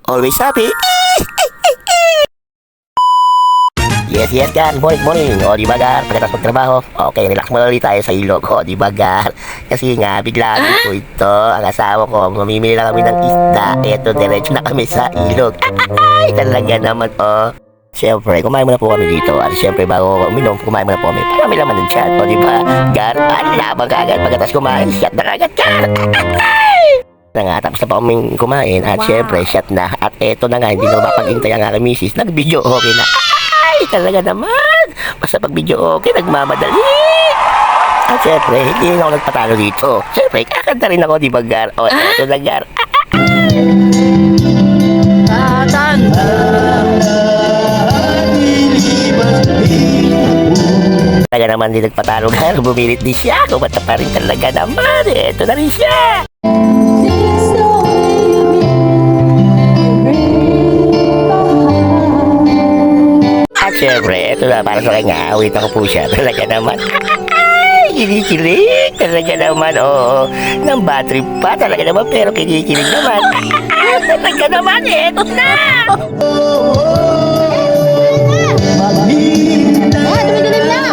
Always happy. Yes, Gar. Morning. O, di ba, Gar? Pagkatapos magtrabaho, okay, relax muna ulit tayo sa ilog. O, di ba, Gar? Kasi nga, bigla po ito. Ang asawa ko, mamimili lang kami ng isda. Eto, diretso na kami sa ilog. Ay, talaga naman, Siyempre, kumain muna po kami dito. At siyempre, bago uminom, kumain muna po kami. Para may laman ng chat. O, di ba, Gar? Labang ka agad. Pagkatapos kumain, shot na agad, Gar. Na nga, tapos na pa kaming kumain. At siyempre, shot na. At eto na nga, hindi na mapag-intay ang aking misis. Nag-video okay na. Ay, talaga naman. Basta pag video okay, nagmamadali. At syempre, hindi rin ako nagpatalo dito. Syempre, kakanta rin ako, di ba, Gar? O, ito na, Gar. Talaga naman din nagpatalo, Gar. Bumilit din siya. Kumanta pa rin talaga naman. Ito na rin siya. At syempre, ito na para sa kanya, awit ako po siya. Talaga naman, ay, kinikilig. Talaga naman, oo. Nang battery pa, talaga naman, pero kinikilig naman. Talaga naman, eto na! Dumidilim na!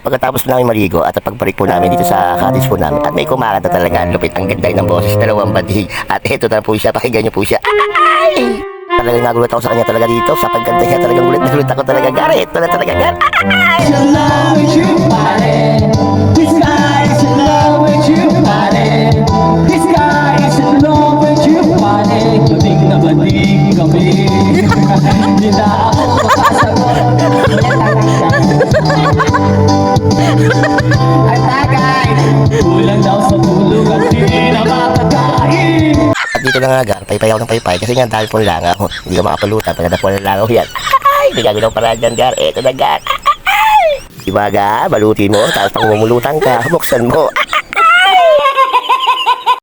Pagkatapos namin maligo at pagbalik po namin dito sa cottage po namin at may kumakanta talaga, lupit ang ganda ng boses, dalawang badig at eto na po siya, pakinggan niyo po siya. Ay! Talagang nagulat ako sa kanya talaga dito, sa pagkanta niya talagang gulat na gulat ako talaga, Gar. Ito na talaga, Gar. Dito na nga, Gar, paypay ako ng paypay kasi nga dahil po langaw. Hindi ka makapalutan pagkatapos po ng langaw yan. Ay, may gagawin ako para dyan, Gar. Eto na, Gar. Diba, Gar? Balutin mo, tapos pang mumulutan ka, buksan mo.